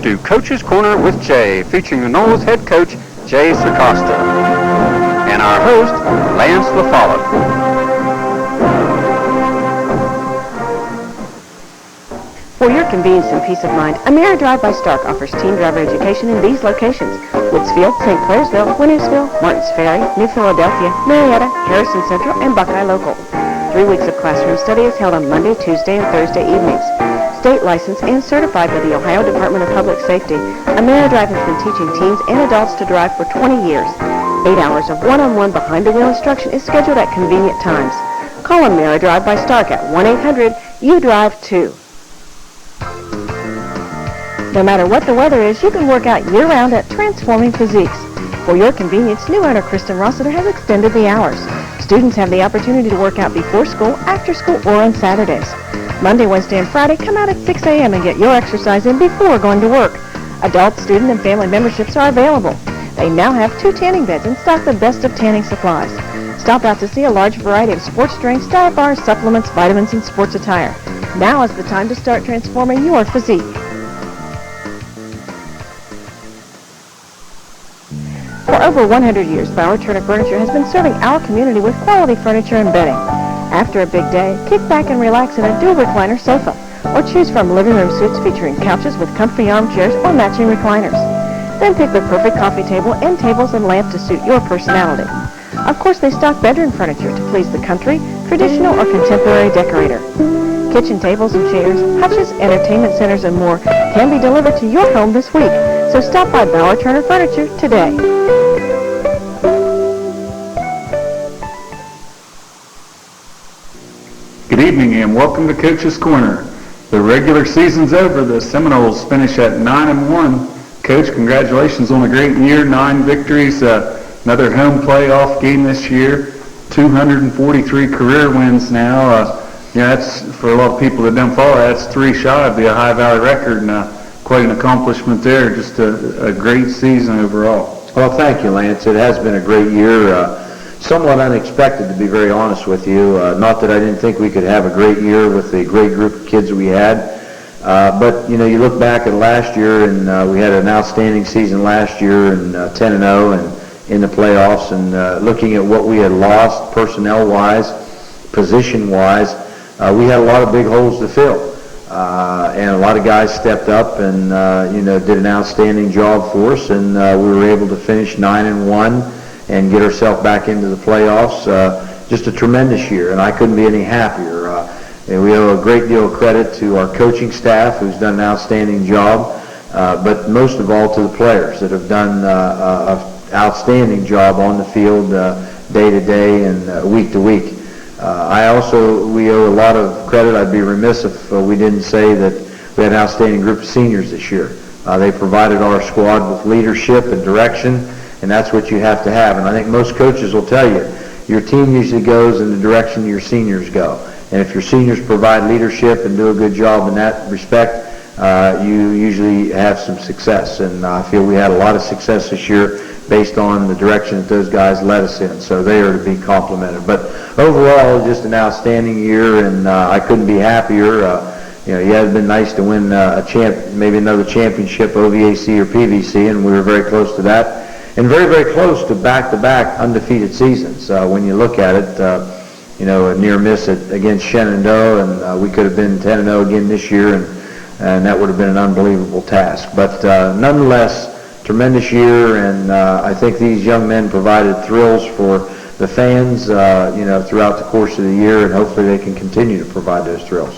listen to Coach's Corner with Jay, featuring the Knowles head coach, Jay Sacosta, and our host, Lance LaFollette. For your convenience and peace of mind, Ameri Drive by Stark offers teen driver education in these locations: Woodsfield, St. Clairsville, Winnersville, Martins Ferry, New Philadelphia, Marietta, Harrison Central, and Buckeye Local. 3 weeks of classroom study is held on Monday, Tuesday, and Thursday evenings. State licensed and certified by the Ohio Department of Public Safety, Ameri Drive has been teaching teens and adults to drive for 20 years. 8 hours of one-on-one behind-the-wheel instruction is scheduled at convenient times. Call Ameri Drive by Stark at 1-800-YOU-DRIVE-2. No matter what the weather is, you can work out year-round at Transforming Physiques. For your convenience, new owner Kristen Rossiter has extended the hours. Students have the opportunity to work out before school, after school, or on Saturdays. Monday, Wednesday, and Friday, come out at 6 a.m. and get your exercise in before going to work. Adult, student, and family memberships are available. They now have 2 tanning beds and stock the best of tanning supplies. Stop out to see a large variety of sports drinks, diet bars, supplements, vitamins, and sports attire. Now is the time to start transforming your physique. For over 100 years, Bauer Turner Furniture has been serving our community with quality furniture and bedding. After a big day, kick back and relax in a dual recliner sofa, or choose from living room suites featuring couches with comfy armchairs or matching recliners. Then pick the perfect coffee table and tables and lamp to suit your personality. Of course, they stock bedroom furniture to please the country, traditional, or contemporary decorator. Kitchen tables and chairs, hutches, entertainment centers, and more can be delivered to your home this week. So stop by Bauer Turner Furniture today. Good evening and welcome to Coach's Corner. The regular season's over. The Seminoles finish at 9-1. Coach, congratulations on a great year. 9 victories, another home playoff game this year. 243 career wins now. That's for a lot of people that don't follow. That's 3 shy of the Ohio Valley record, and quite an accomplishment there. Just a great season overall. Well, thank you, Lance. It has been a great year. Somewhat unexpected, to be very honest with you. Not that I didn't think we could have a great year with the great group of kids that we had. But, you look back at last year, and we had an outstanding season last year, and 10-0 and in the playoffs. And looking at what we had lost personnel-wise, position-wise, we had a lot of big holes to fill. And a lot of guys stepped up and, did an outstanding job for us. And we were able to finish 9-1. And get ourselves back into the playoffs. Just a tremendous year, and I couldn't be any happier. And we owe a great deal of credit to our coaching staff, who's done an outstanding job, but most of all to the players that have done an outstanding job on the field day to day and week to week. We owe a lot of credit. I'd be remiss if we didn't say that we had an outstanding group of seniors this year. They provided our squad with leadership and direction, and that's what you have to have. And I think most coaches will tell you, your team usually goes in the direction your seniors go. And if your seniors provide leadership and do a good job in that respect, you usually have some success. And I feel we had a lot of success this year based on the direction that those guys led us in. So they are to be complimented. But overall, just an outstanding year, and I couldn't be happier. It had been nice to win maybe another championship, OVAC or PVC, and we were very close to that. And very, very close to back-to-back undefeated seasons. When you look at it, a near miss against Shenandoah, and we could have been 10-0 again this year, and that would have been an unbelievable task. But nonetheless, tremendous year, and I think these young men provided thrills for the fans, throughout the course of the year, and hopefully they can continue to provide those thrills.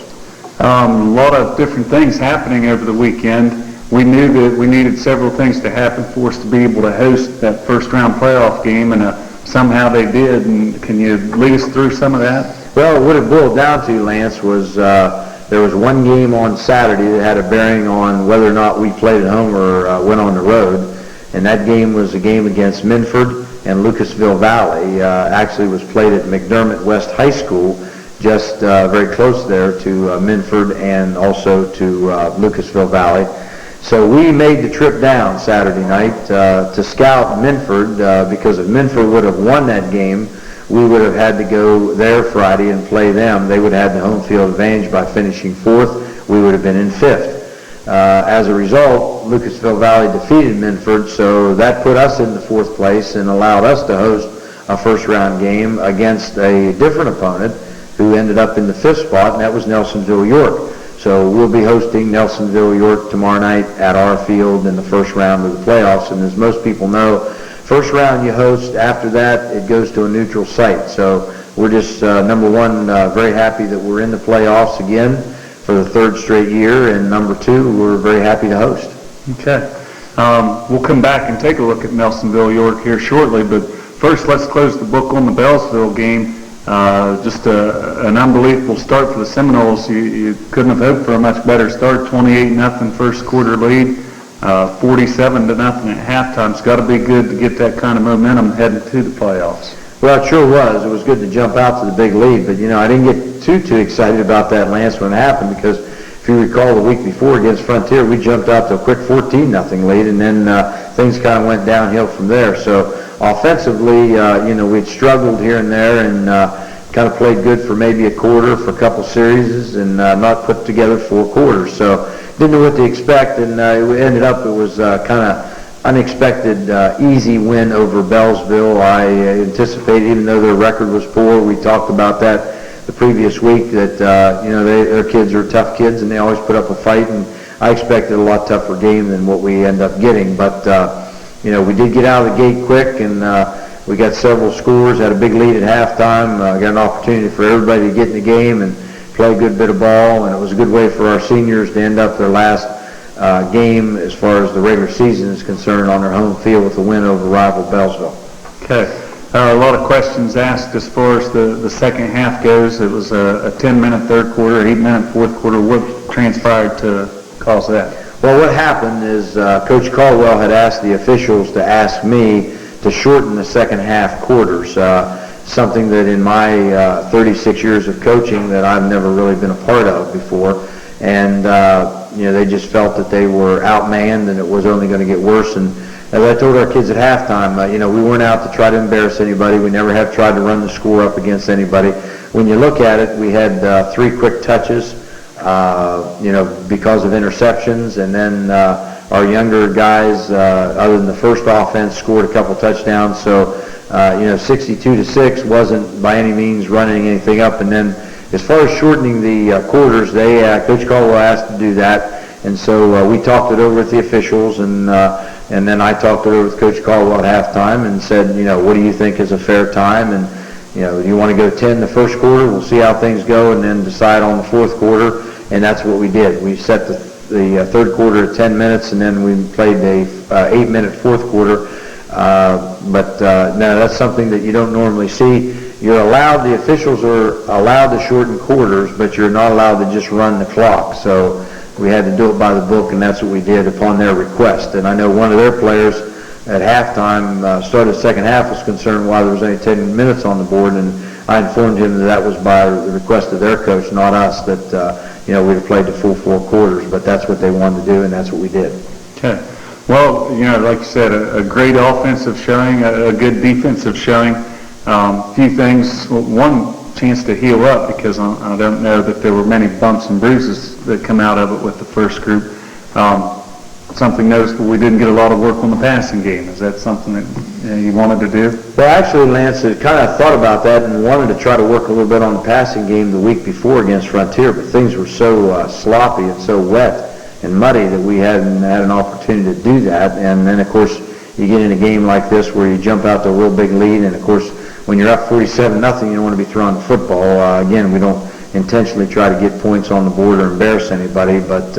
A lot of different things happening over the weekend. We knew that we needed several things to happen for us to be able to host that first-round playoff game, and somehow they did. And can you lead us through some of that? Well, what it boiled down to, Lance, was there was one game on Saturday that had a bearing on whether or not we played at home or went on the road, and that game was a game against Minford and Lucasville Valley. Actually was played at McDermott West High School, just very close there to Minford and also to Lucasville Valley. So we made the trip down Saturday night to scout Minford, because if Minford would have won that game, we would have had to go there Friday and play them. They would have had the home field advantage by finishing 4th. We would have been in 5th. As a result, Lucasville Valley defeated Minford, so that put us in the 4th place and allowed us to host a first-round game against a different opponent who ended up in the 5th spot, and that was Nelsonville York. So we'll be hosting Nelsonville York tomorrow night at our field in the first round of the playoffs. And as most people know, first round you host, after that it goes to a neutral site. So we're just, number one, very happy that we're in the playoffs again for the 3rd straight year, and number 2, we're very happy to host. Okay. We'll come back and take a look at Nelsonville York here shortly, but first let's close the book on the Beallsville game. Just an unbelievable start for the Seminoles. You couldn't have hoped for a much better start. 28-0 first quarter lead, 47-0 at halftime. It's got to be good to get that kind of momentum heading to the playoffs. Well, it sure was. It was good to jump out to the big lead, but I didn't get too excited about that, Lance, when it happened, because if you recall the week before against Frontier, we jumped out to a quick 14-0 lead, and then things kind of went downhill from there. So offensively, we'd struggled here and there, and kind of played good for maybe a quarter, for a couple series, and not put together 4 quarters. So didn't know what to expect, and it ended up, it was kind of unexpected, easy win over Beallsville. I anticipated, even though their record was poor, we talked about that the previous week, that their kids are tough kids and they always put up a fight, and I expected a lot tougher game than what we end up getting. But we did get out of the gate quick, and we got several scores, had a big lead at halftime, got an opportunity for everybody to get in the game and play a good bit of ball, and it was a good way for our seniors to end up their last game as far as the regular season is concerned on their home field with a win over rival Beallsville. Okay. A lot of questions asked as far as the second half goes. It was a 10-minute third quarter, 8-minute fourth quarter. What transpired to cause that? Well, what happened is Coach Caldwell had asked the officials to ask me to shorten the second half quarters, something that in my 36 years of coaching that I've never really been a part of before. And they just felt that they were outmanned and it was only going to get worse. And as I told our kids at halftime, we weren't out to try to embarrass anybody. We never have tried to run the score up against anybody. When you look at it, we had 3 quick touches, because of interceptions, and then our younger guys, other than the first offense, scored a couple touchdowns. So, 62-6 wasn't by any means running anything up. And then as far as shortening the quarters, Coach Caldwell asked to do that. And so we talked it over with the officials, and then I talked it over with Coach Caldwell at halftime and said, what do you think is a fair time? And, do you want to go 10 the first quarter? We'll see how things go and then decide on the fourth quarter. And that's what we did. We set the third quarter at 10 minutes, and then we played a 8-minute fourth quarter. But no, that's something that you don't normally see. The officials are allowed to shorten quarters, but you're not allowed to just run the clock. So we had to do it by the book, and that's what we did upon their request. And I know one of their players at halftime, started the second half, was concerned why there was only 10 minutes on the board, and I informed him that was by the request of their coach, not us, that we'd have played the full 4 quarters, but that's what they wanted to do, and that's what we did. Okay. Well, like you said, a great offensive showing, a good defensive showing. A few things. One, chance to heal up, because I don't know that there were many bumps and bruises that come out of it with the first group. Something noticeable, we didn't get a lot of work on the passing game. Is that something that you wanted to do? Well, actually, Lance, had kind of thought about that and wanted to try to work a little bit on the passing game the week before against Frontier, but things were so sloppy and so wet and muddy that we hadn't had an opportunity to do that. And then, of course, you get in a game like this where you jump out to a real big lead, and, of course, when you're up 47-0, you don't want to be throwing the football. Again, we don't intentionally try to get points on the board or embarrass anybody, but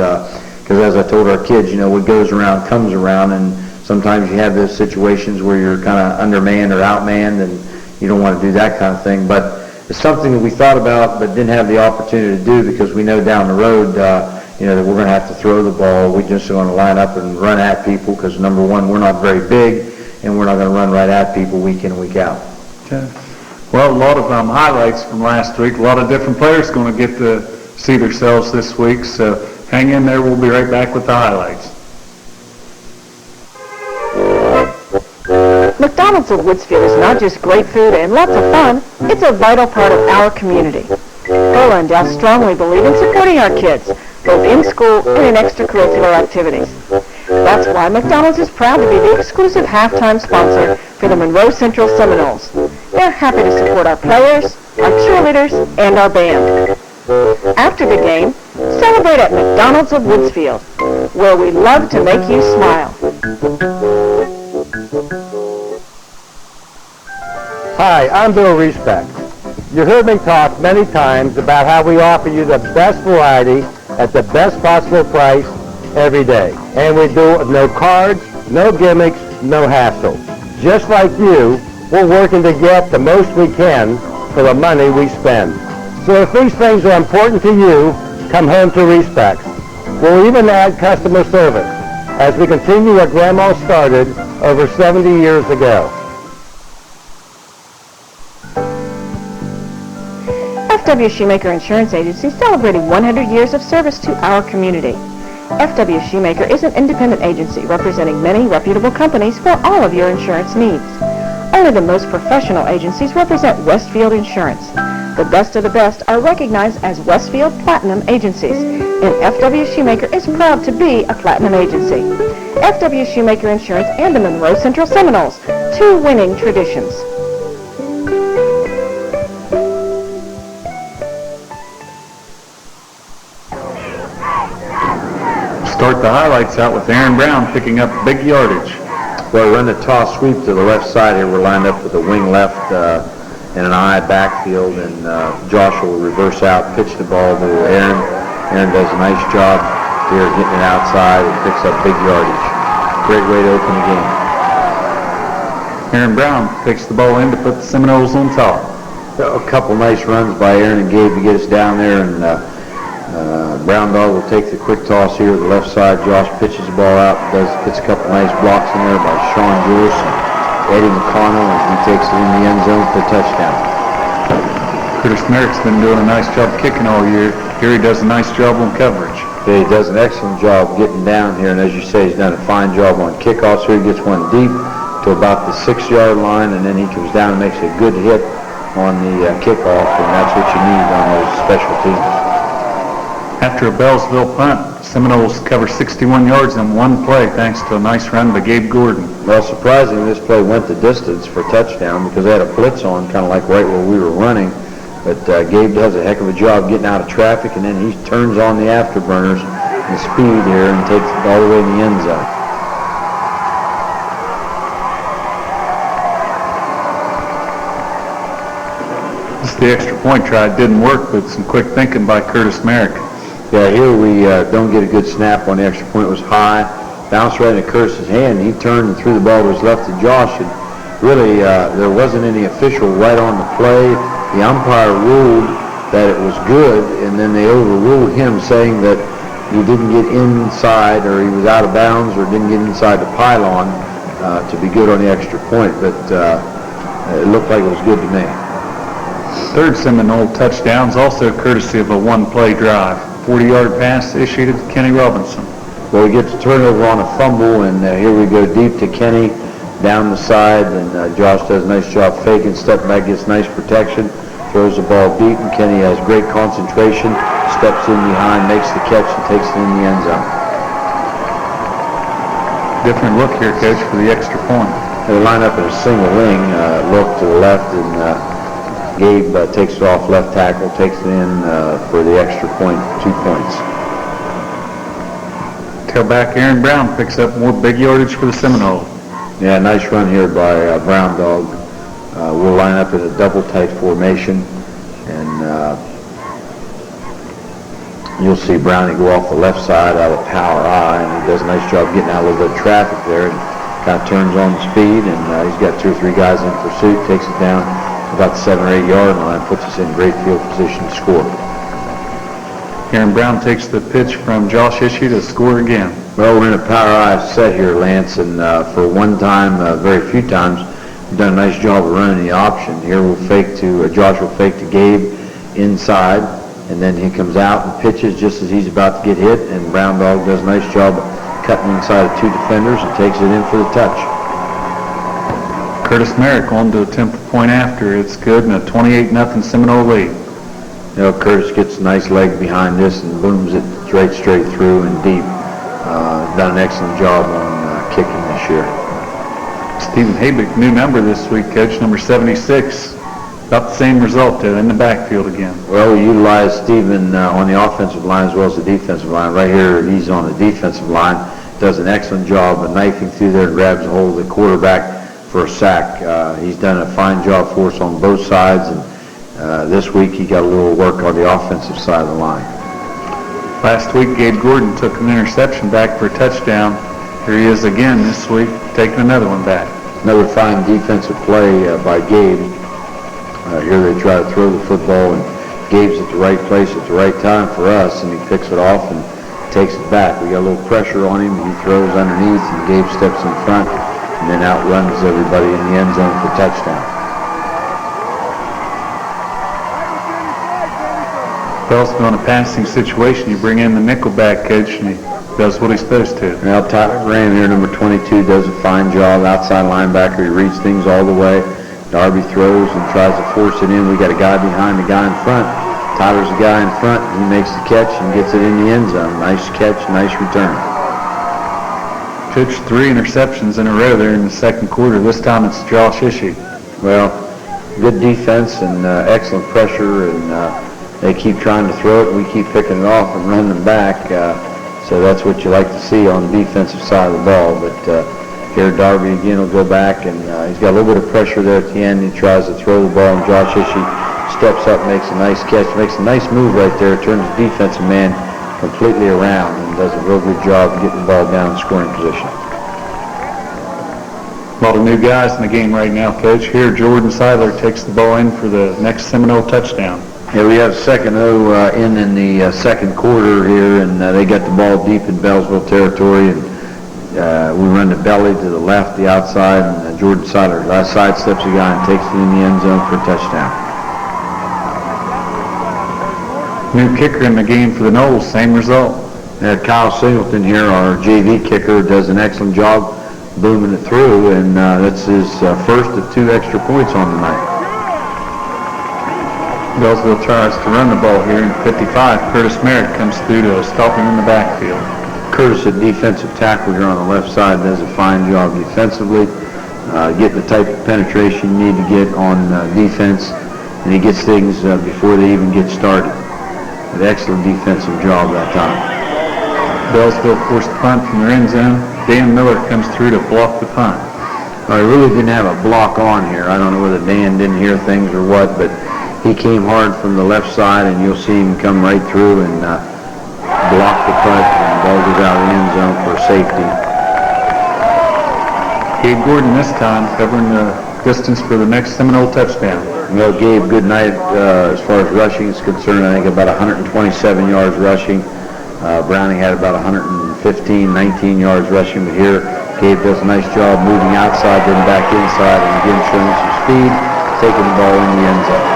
because as I told our kids, what goes around comes around, and sometimes you have those situations where you're kind of undermanned or outmanned, and you don't want to do that kind of thing. But it's something that we thought about but didn't have the opportunity to do, because we know down the road, that we're going to have to throw the ball. We just want to line up and run at people, because number one, we're not very big, and we're not going to run right at people week in and week out. Okay. Well, a lot of highlights from last week. A lot of different players going to get to see themselves this week. So hang in there. We'll be right back with the highlights. McDonald's of Woodsfield is not just great food and lots of fun. It's a vital part of our community. Paula and Dell strongly believe in supporting our kids. both in school and in extracurricular activities. That's why McDonald's is proud to be the exclusive halftime sponsor for the Monroe Central Seminoles. They're happy to support our players, our cheerleaders, and our band. After the game, celebrate at McDonald's of Woodsfield, where we love to make you smile. Hi, I'm Bill Respect. You heard me talk many times about how we offer you the best variety at the best possible price every day. And we do it with no cards, no gimmicks, no hassle. Just like you, we're working to get the most we can for the money we spend. So if these things are important to you, come home to Respect. We'll even add customer service as we continue what Grandma started over 70 years ago. FW Shoemaker Insurance Agency celebrating 100 years of service to our community. FW Shoemaker is an independent agency representing many reputable companies for all of your insurance needs. Only the most professional agencies represent Woodsfield Insurance. The best of the best are recognized as Woodsfield Platinum agencies, and FW Shoemaker is proud to be a Platinum agency. FW Shoemaker Insurance and the Monroe Central Seminoles, two winning traditions. Start the highlights out with Aaron Brown picking up big yardage. Well, we're in the toss sweep to the left side here. We're lined up with a wing left and an eye backfield, and Josh will reverse out, pitch the ball to Aaron. Aaron does a nice job here getting it outside and picks up big yardage. Great way to open the game. Aaron Brown picks the ball in to put the Seminoles on top. A couple nice runs by Aaron and Gabe to get us down there, and Brown Dog will take the quick toss here to the left side. Josh pitches the ball out, gets a couple nice blocks in there by Sean Jewis and Eddie McConnell, and he takes it in the end zone for a touchdown. Curtis Merrick's been doing a nice job kicking all year. Here he does a nice job on coverage. Yeah, he does an excellent job getting down here, and as you say, he's done a fine job on kickoffs. Here he gets one deep to about the 6-yard line, and then he comes down and makes a good hit on the kickoff, and that's what you need on those special teams. After a Beallsville punt, Seminoles cover 61 yards in one play thanks to a nice run by Gabe Gordon. Well, surprisingly, this play went the distance for a touchdown because they had a blitz on, kind of like right where we were running. But Gabe does a heck of a job getting out of traffic, and then he turns on the afterburners and speed here and takes it all the way in the end zone. This the extra point try. It didn't work, but some quick thinking by Curtis Merrick. Yeah, here we don't get a good snap on the extra point. It was high, bounced right into Curtis's hand. He turned and threw the ball to his left to Josh. And really, there wasn't any official right on the play. The umpire ruled that it was good, and then they overruled him, saying that he didn't get inside, or he was out of bounds, or didn't get inside the pylon to be good on the extra point. But it looked like it was good to me. Third Seminole touchdowns also courtesy of a one-play drive. 40-yard pass issued to Kenny Robinson. Well, we get the turnover on a fumble, and here we go deep to Kenny down the side, and Josh does a nice job faking, stepping back, gets nice protection, throws the ball deep, and Kenny has great concentration, steps in behind, makes the catch, and takes it in the end zone. Different look here, Coach, for the extra point. They line up in a single wing, look to the left, and Gabe takes it off left tackle, takes it in for the extra point, 2 points. Tailback Aaron Brown picks up more big yardage for the Seminoles. Yeah, nice run here by Brown Dog. We'll line up in a double tight formation, and you'll see Brownie go off the left side out of power I, and he does a nice job getting out a little bit of traffic there, and kind of turns on the speed, and he's got 2 or 3 guys in pursuit, takes it down about the 7 or 8 yard line, puts us in great field position to score. Aaron Brown takes the pitch from Josh Ishii to score again. Well, we're in a power I set here, Lance, and for one time, very few times, we've done a nice job of running the option. Here we'll fake to, Josh will fake to Gabe inside, and then he comes out and pitches just as he's about to get hit, and Brown Dog does a nice job cutting inside of 2 defenders and takes it in for the touch. Curtis Merrick on to attempt a point after. It's good, and a 28-0 Seminole lead. Curtis gets a nice leg behind this and booms it right straight through and deep. Done an excellent job on kicking this year. Stephen Habick, new number this week, Coach, number 76. About the same result in the backfield again. Well, we utilize Stephen on the offensive line as well as the defensive line. Right here, he's on the defensive line. Does an excellent job of knifing through there and grabs a hold of the quarterback for a sack. He's done a fine job for us on both sides, and this week he got a little work on the offensive side of the line. Last week, Gabe Gordon took an interception back for a touchdown. Here he is again this week, taking another one back. Another fine defensive play by Gabe. Here they try to throw the football, and Gabe's at the right place at the right time for us, and he picks it off and takes it back. We got a little pressure on him. He throws underneath, and Gabe steps in front and then outruns everybody in the end zone for touchdown. Beallsville in a passing situation, you bring in the nickelback, Coach, and he does what he's supposed to. Now Tyler Graham here, number 22, does a fine job. Outside linebacker, he reads things all the way. Darby throws and tries to force it in. We got a guy behind the guy in front. Tyler's the guy in front. He makes the catch and gets it in the end zone. Nice catch, nice return. Coach, 3 interceptions in a row there in the second quarter. This time it's Josh Ishii. Well, good defense and excellent pressure, and they keep trying to throw it, and we keep picking it off and running them back. So that's what you like to see on the defensive side of the ball. But here Darby again will go back, and he's got a little bit of pressure there at the end. He tries to throw the ball, and Josh Ishii steps up, makes a nice catch, makes a nice move right there, turns the defensive man completely around, and does a real good job getting the ball down in scoring position. A lot of new guys in the game right now, Coach. Here Jordan Seiler takes the ball in for the next Seminole touchdown. Yeah, we have second in the second quarter here, and they got the ball deep in Beallsville territory, and we run the belly to the left, the outside, and Jordan Seiler sidesteps a guy and takes it in the end zone for a touchdown. New kicker in the game for the Noles, same result. Kyle Singleton here, our JV kicker, does an excellent job booming it through, and that's his first of 2 extra points on the night. Beallsville tries to run the ball here in 55. Curtis Merritt comes through to stop him in the backfield. Curtis, a defensive tackle here on the left side, does a fine job defensively, getting the type of penetration you need to get on defense, and he gets things before they even get started. An excellent defensive job that time. Beallsville forced the punt from their end zone. Dan Miller comes through to block the punt. I really didn't have a block on here. I don't know whether Dan didn't hear things or what, but he came hard from the left side, and you'll see him come right through and block the punt, and the ball goes out of the end zone for safety. Gabe Gordon this time covering the distance for the next Seminole touchdown. Well, Gabe, good night as far as rushing is concerned. I think about 127 yards rushing. Browning had about 19 yards rushing, but here Gabe does a nice job moving outside, then back inside, and again showing some speed, taking the ball in the end zone.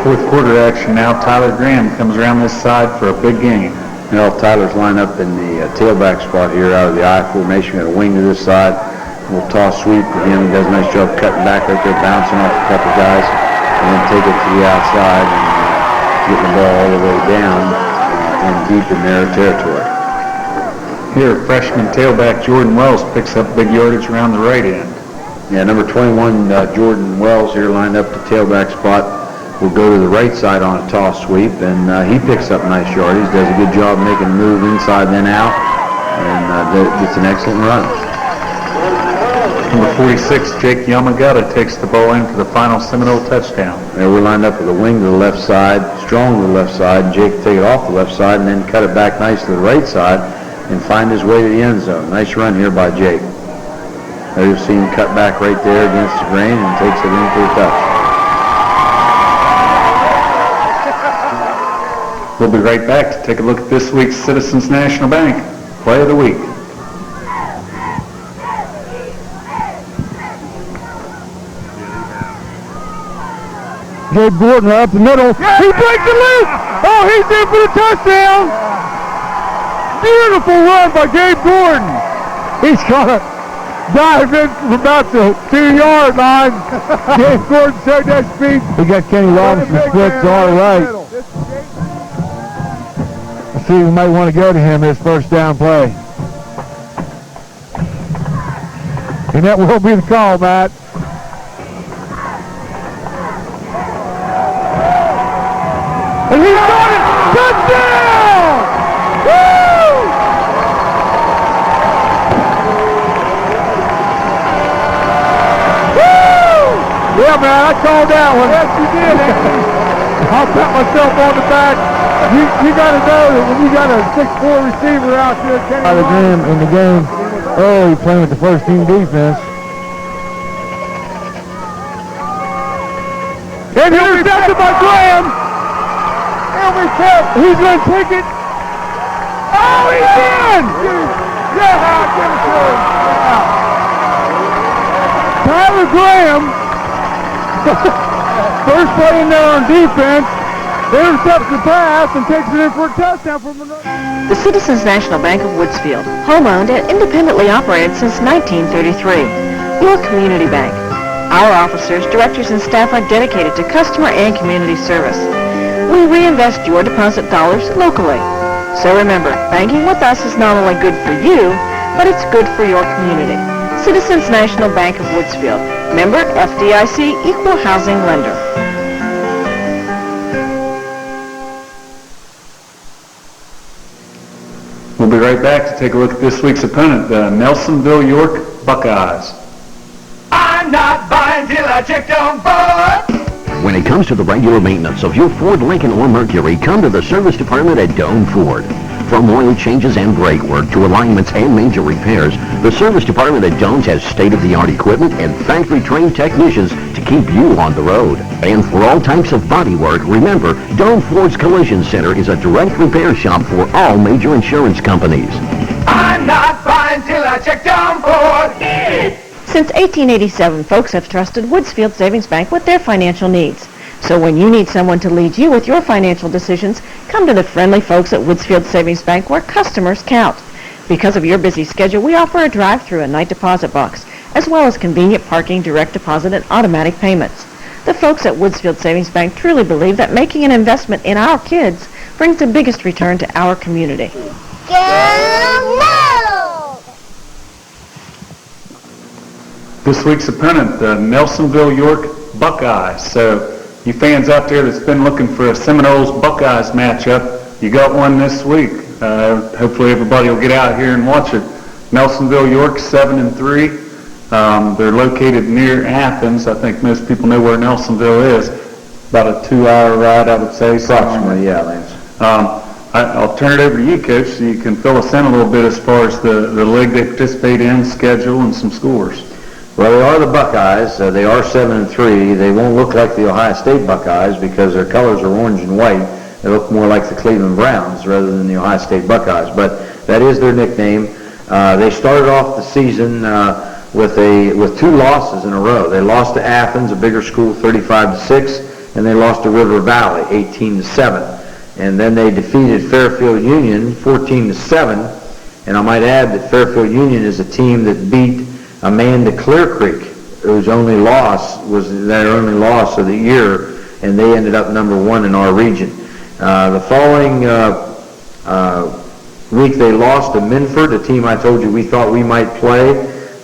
Fourth quarter action now. Tyler Graham comes around this side for a big game. Well, Tyler's lined up in the tailback spot here out of the I formation. Got a wing to this side. A little toss sweep to him. He does a nice job cutting back right there, bouncing off a couple guys, and then take it to the outside and getting the ball all the way down and deep in their territory. Here, freshman tailback Jordan Wells picks up big yardage around the right end. Yeah, number 21, Jordan Wells here lined up the tailback spot. Will go to the right side on a toss sweep, and he picks up nice yardage. Does a good job making a move inside then out, and gets an excellent run. Number 46, Jake Yamagata takes the ball in for the final Seminole touchdown. There we're lined up with a wing to the left side, strong to the left side. Jake will take it off the left side and then cut it back nice to the right side and find his way to the end zone. Nice run here by Jake. There you'll see him cut back right there against the grain and takes it in for a touch. We'll be right back to take a look at this week's Citizens National Bank Play of the Week. Gabe Gordon right up the middle. Yeah. He breaks it loose. Oh, he's in for the touchdown. Beautiful run by Gabe Gordon. He's got a dive in from about the 2-yard line. James Gordon showed that speed. We got Kenny Robinson splits all right. Let's see, we might want to go to him this first down play. And that will be the call, Matt. And he's got it! Touchdown! Woo! Woo! Yeah, man, I called that one. Yes, you did, Anthony. I'll pat myself on the back. You got to know that when you got a 6'4" receiver out there, Kenny in the game. Oh, he's playing with the first team defense. And intercepted by Graham. He's going to take it. Oh, he's in! Yeah, give it to him. Tyler Graham, first play in there on defense, intercepts the pass and takes it in for a touchdown from another. The Citizens National Bank of Woodsfield, home-owned and independently operated since 1933. Your community bank. Our officers, directors, and staff are dedicated to customer and community service. We reinvest your deposit dollars locally. So remember, banking with us is not only good for you, but it's good for your community. Citizens National Bank of Woodsfield. Member FDIC Equal Housing Lender. We'll be right back to take a look at this week's opponent, the Nelsonville York Buckeyes. I'm not buying till I checked on board. When it comes to the regular maintenance of your Ford, Lincoln, or Mercury, come to the service department at Doane Ford. From oil changes and brake work to alignments and major repairs, the service department at Doane's has state-of-the-art equipment and factory-trained technicians to keep you on the road. And for all types of body work, remember, Doane Ford's Collision Center is a direct repair shop for all major insurance companies. I'm not buying till I checked on board. Since 1887, folks have trusted Woodsfield Savings Bank with their financial needs. So when you need someone to lead you with your financial decisions, come to the friendly folks at Woodsfield Savings Bank where customers count. Because of your busy schedule, we offer a drive-through and night deposit box, as well as convenient parking, direct deposit, and automatic payments. The folks at Woodsfield Savings Bank truly believe that making an investment in our kids brings the biggest return to our community. This week's opponent, the Nelsonville York Buckeyes. So you fans out there that's been looking for a Seminoles Buckeyes matchup, you got one this week. Hopefully everybody will get out here and watch it. Nelsonville York 7-3. They're located near Athens. I think most people know where Nelsonville is. About a 2-hour ride, I would say. Approximately, yeah, Lance. I'll turn it over to you, Coach, so you can fill us in a little bit as far as the league they participate in, schedule, and some scores. Well, they are the Buckeyes. They are 7-3. They won't look like the Ohio State Buckeyes because their colors are orange and white. They look more like the Cleveland Browns rather than the Ohio State Buckeyes. But that is their nickname. They started off the season with 2 losses in a row. They lost to Athens, a bigger school, 35-6, and they lost to River Valley, 18-7. And then they defeated Fairfield Union, 14-7. And I might add that Fairfield Union is a team that beat Amanda Clear Creek, whose only loss was their only loss of the year, and they ended up number 1 in our region. The following week they lost to Minford, a team I told you we thought we might play,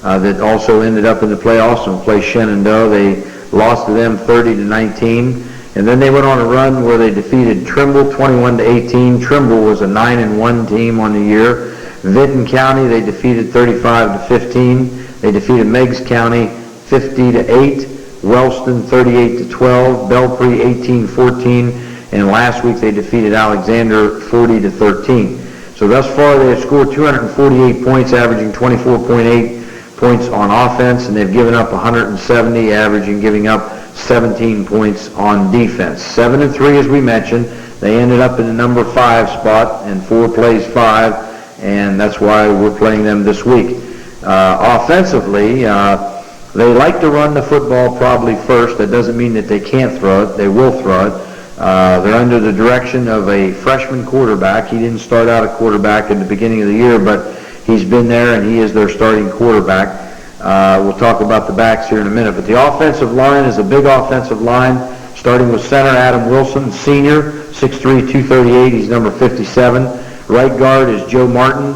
that also ended up in the playoffs and played Shenandoah. They lost to them 30-19, and then they went on a run where they defeated Trimble 21-18. Trimble was a 9-1 team on the year. Vinton County they defeated 35-15. They defeated Meigs County 50-8, Wellston 38-12, Belpre 18-14, and last week they defeated Alexander 40-13. So thus far they have scored 248 points, averaging 24.8 points on offense, and they've given up 170, averaging giving up 17 points on defense. 7-3 as we mentioned. They ended up in the number 5 spot and 4 plays 5, and that's why we're playing them this week. Offensively, they like to run the football probably first. That doesn't mean that they can't throw it. They will throw it. They're under the direction of a freshman quarterback. He didn't start out a quarterback at the beginning of the year, but he's been there and he is their starting quarterback. We'll talk about the backs here in a minute. But the offensive line is a big offensive line, starting with center Adam Wilson, senior, 6'3", 238. He's number 57. Right guard is Joe Martin,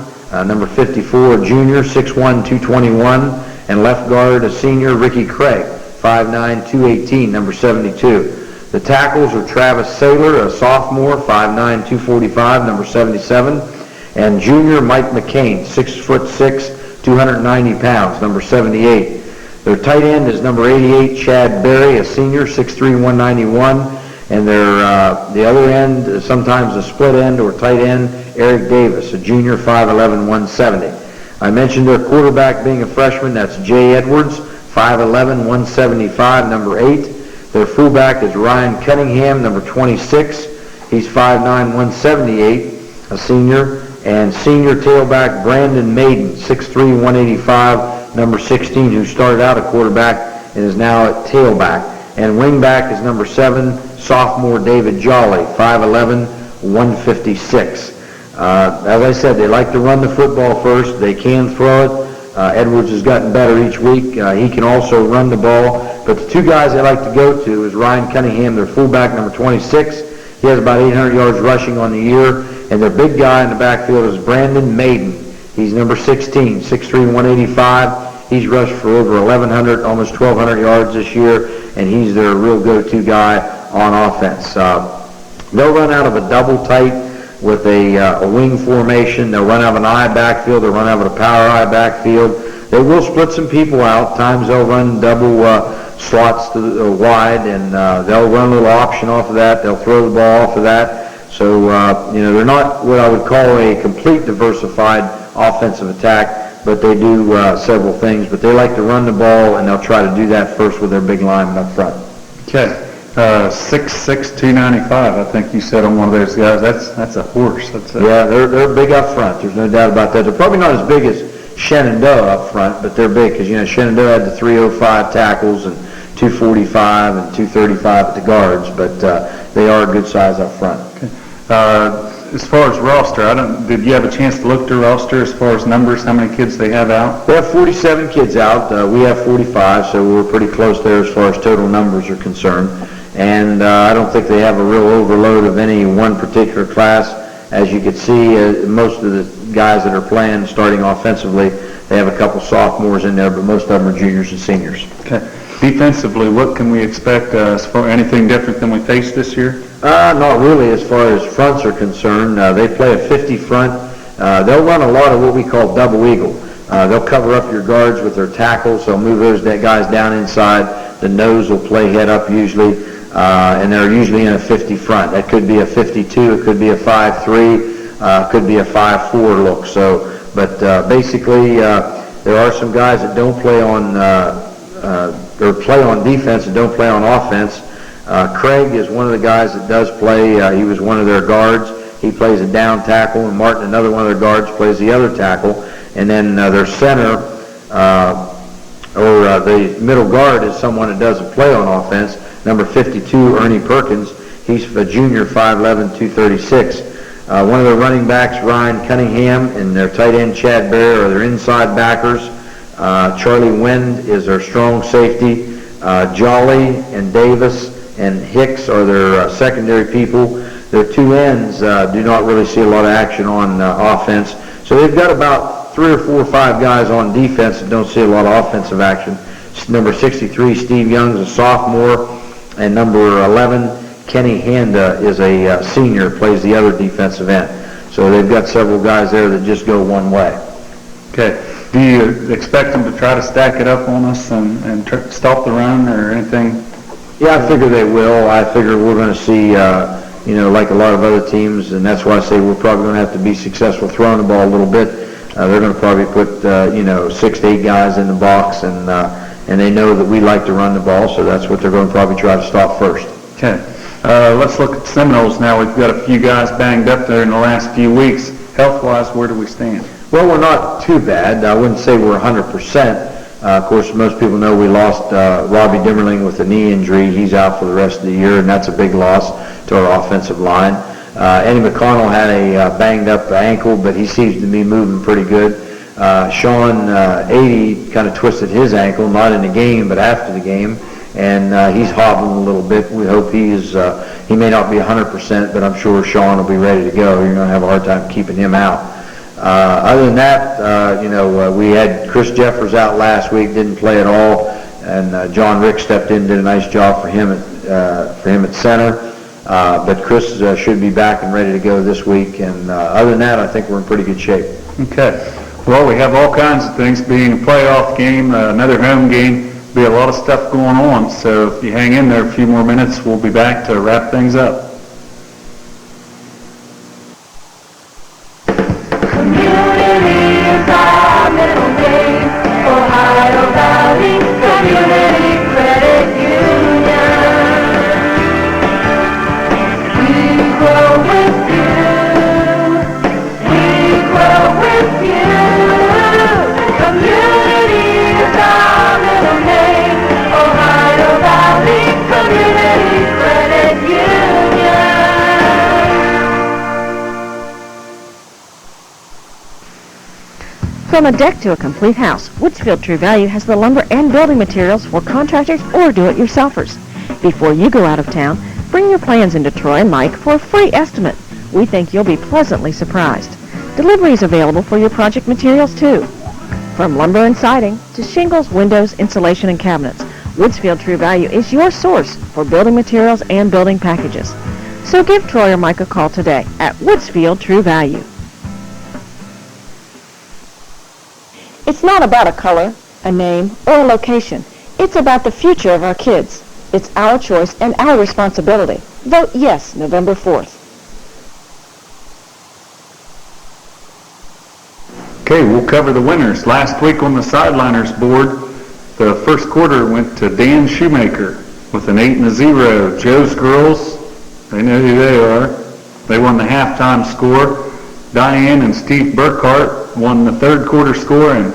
number 54, junior, 6'1", 221. And left guard, a senior, Ricky Craig, 5'9", 218, number 72. The tackles are Travis Saylor, a sophomore, 5'9", 245, number 77. And junior Mike McCain, 6'6", 290 pounds, number 78. Their tight end is number 88, Chad Berry, a senior, 6'3", 191. And the other end, sometimes a split end or tight end, Eric Davis, a junior, 5'11", 170. I mentioned their quarterback being a freshman. That's Jay Edwards, 5'11", 175, number 8. Their fullback is Ryan Cunningham, number 26. He's 5'9", 178, a senior. And senior tailback Brandon Maiden, 6'3", 185, number 16, who started out at quarterback and is now at tailback. And wingback is number 7, sophomore David Jolly, 5'11", 156. As I said, they like to run the football first. They can throw it. Edwards has gotten better each week. He can also run the ball. But the two guys they like to go to is Ryan Cunningham, their fullback, number 26. He has about 800 yards rushing on the year. And their big guy in the backfield is Brandon Maiden. He's number 16, 6'3", 185. He's rushed for over 1,100, almost 1,200 yards this year, and he's their real go-to guy on offense. They'll run out of a double tight with a wing formation. They'll run out of an I backfield. They'll run out of a power I backfield. They will split some people out. Times they'll run double slots to the wide, and they'll run a little option off of that. They'll throw the ball off of that. So, they're not what I would call a complete diversified offensive attack, but they do several things. But they like to run the ball, and they'll try to do that first with their big lineman up front. Okay. 6'6", 295, I think you said on one of those guys. That's a horse. Yeah, they're big up front. There's no doubt about that. They're probably not as big as Shenandoah up front, but they're big because, Shenandoah had the 305 tackles and 245 and 235 at the guards, but they are a good size up front. Okay. As far as roster, did you have a chance to look at the roster as far as numbers, how many kids they have out? They have 47 kids out. We have 45, so we're pretty close there as far as total numbers are concerned. And I don't think they have a real overload of any one particular class. As you can see, most of the guys that are playing, starting offensively, they have a couple sophomores in there, but most of them are juniors and seniors. Okay. Defensively, what can we expect as far anything different than we faced this year? Not really as far as fronts are concerned. They play a 50 front. They'll run a lot of what we call double eagle. They'll cover up your guards with their tackles. They'll move those guys down inside. The nose will play head up usually, and they're usually in a 50 front. That could be a 52. It could be a 5-3. Could be a 5-4 look. So, but basically, there are some guys that don't play on or play on defense and don't play on offense. Craig is one of the guys that does play. He was one of their guards. He plays a down tackle, and Martin, another one of their guards, plays the other tackle. And then their center, the middle guard, is someone that doesn't play on offense. Number 52, Ernie Perkins. He's a junior, 5'11", 236. One of their running backs, Ryan Cunningham, and their tight end, Chad Bear, are their inside backers. Charlie Wind is their strong safety. Jolly and Davis and Hicks are their secondary people. Their two ends do not really see a lot of action on offense. So they've got about 3 or 4 or 5 guys on defense that don't see a lot of offensive action. Number 63, Steve Young's a sophomore, and number 11, Kenny Handa, is a senior, plays the other defensive end. So they've got several guys there that just go one way. Okay. Do you expect them to try to stack it up on us and stop the run or anything? Yeah, I figure they will. I figure we're going to see, like a lot of other teams, and that's why I say we're probably going to have to be successful throwing the ball a little bit. They're going to probably put, 6 to 8 guys in the box, and they know that we like to run the ball, so that's what they're going to probably try to stop first. Okay. Let's look at the Seminoles now. We've got a few guys banged up there in the last few weeks. Health-wise, where do we stand? Well, we're not too bad. I wouldn't say we're 100%. Of course, most people know we lost Robbie Dimmerling with a knee injury. He's out for the rest of the year, and that's a big loss to our offensive line. Eddie McConnell had a banged-up ankle, but he seems to be moving pretty good. Sean 80 kind of twisted his ankle, not in the game, but after the game, and he's hobbling a little bit. We hope he may not be 100%, but I'm sure Sean will be ready to go. You're going to have a hard time keeping him out. Other than that, we had Chris Jeffers out last week, didn't play at all, and John Rick stepped in, did a nice job for him at center. But Chris should be back and ready to go this week, and other than that, I think we're in pretty good shape. Okay. Well, we have all kinds of things, being a playoff game, another home game, be a lot of stuff going on. So if you hang in there a few more minutes, we'll be back to wrap things up. Community is our middle name. Ohio Valley Community Credit Union. We grow with you. We grow with you. Community is our middle name. Ohio Valley Community Credit Union. From a deck to a complete house, Woodsfield True Value has the lumber and building materials for contractors or do-it-yourselfers. Before you go out of town, bring your plans into Troy and Mike for a free estimate. We think you'll be pleasantly surprised. Delivery is available for your project materials, too. From lumber and siding to shingles, windows, insulation, and cabinets, Woodsfield True Value is your source for building materials and building packages. So give Troy or Mike a call today at Woodsfield True Value. It's not about a color, a name, or a location. It's about the future of our kids. It's our choice and our responsibility. Vote yes November 4th. Okay, we'll cover the winners. Last week on the Sideliners board, the first quarter went to Dan Shoemaker with an 8-0. Joe's girls, they know who they are. They won the halftime score. Diane and Steve Burkhart won the third quarter score, and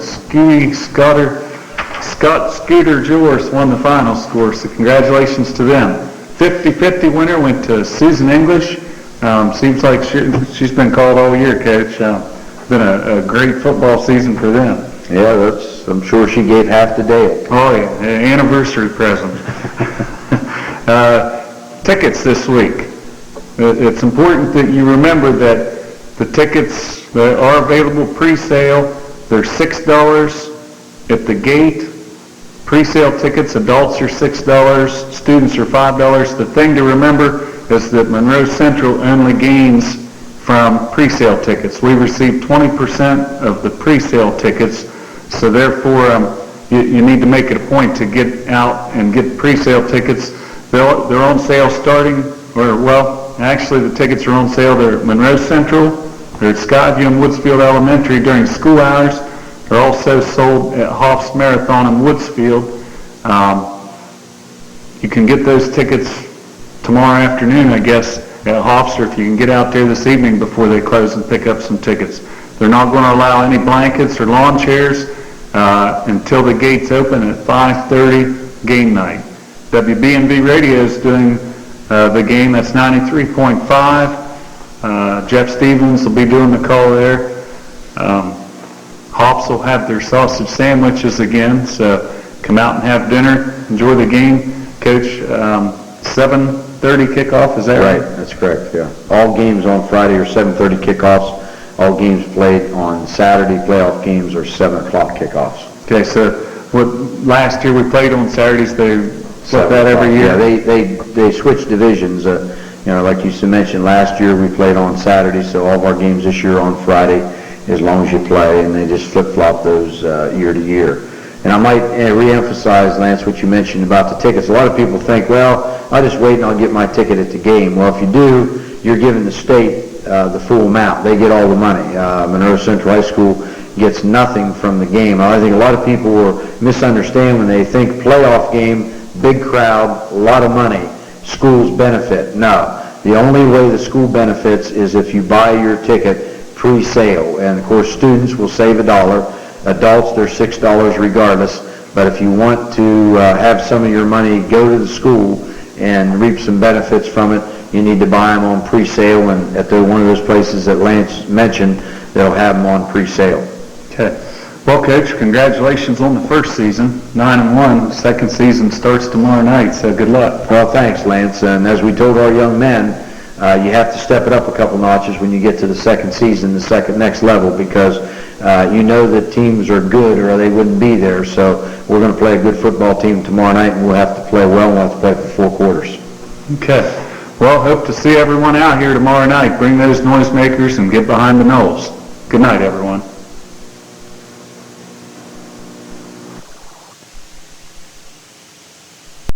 Scott Scooter Joris won the final score, so congratulations to them. 50-50 winner went to Susan English. Seems like she's been called all year, Coach. Been a great football season for them. Yeah, I'm sure she gave half the day. Oh, yeah, an anniversary present. Tickets this week. It's important that you remember that the tickets that are available pre-sale, they're $6 at the gate. Pre-sale tickets, adults are $6, students are $5. The thing to remember is that Monroe Central only gains from pre-sale tickets. We receive 20% of the pre-sale tickets, so therefore you need to make it a point to get out and get pre-sale tickets. They're on sale actually the tickets are on sale. They're at Monroe Central, they're at Skyview and Woodsfield Elementary during school hours. They're also sold at Hoff's Marathon in Woodsfield. You can get those tickets tomorrow afternoon, I guess, at Hoff's, or if you can get out there this evening before they close and pick up some tickets. They're not going to allow any blankets or lawn chairs until the gates open at 5:30 game night. WBNV Radio is doing the game. That's 93.5. Jeff Stevens will be doing the call there. Hops will have their sausage sandwiches again, so come out and have dinner, enjoy the game. Coach, 7:30 kickoff, is that right? Right, that's correct, yeah. All games on Friday are 7:30 kickoffs. All games played on Saturday, playoff games, are 7 o'clock kickoffs. Okay, so last year we played on Saturdays. They flip that every year? Yeah, they switch divisions. Like you mentioned, last year we played on Saturday, so all of our games this year are on Friday, as long as you play, and they just flip-flop those year to year. And I might re-emphasize, Lance, what you mentioned about the tickets. A lot of people think, well, I'll just wait and I'll get my ticket at the game. Well, if you do, you're giving the state the full amount. They get all the money. Monroe Central High School gets nothing from the game. I think a lot of people will misunderstand when they think playoff game, big crowd, a lot of money, schools benefit. No. The only way the school benefits is if you buy your ticket pre-sale. And, of course, students will save $1. Adults, they're $6 regardless. But if you want to have some of your money go to the school and reap some benefits from it, you need to buy them on pre-sale. And at one of those places that Lance mentioned, they'll have them on pre-sale. Okay. Well, Coach, congratulations on the first season, 9-1. Second season starts tomorrow night, so good luck. Well, thanks, Lance. And as we told our young men, you have to step it up a couple notches when you get to the second season, the next level, because you know that teams are good or they wouldn't be there. So we're going to play a good football team tomorrow night, and we'll have to play well. We'll have to play for 4 quarters. Okay. Well, hope to see everyone out here tomorrow night. Bring those noisemakers and get behind the Knolls. Good night, everyone.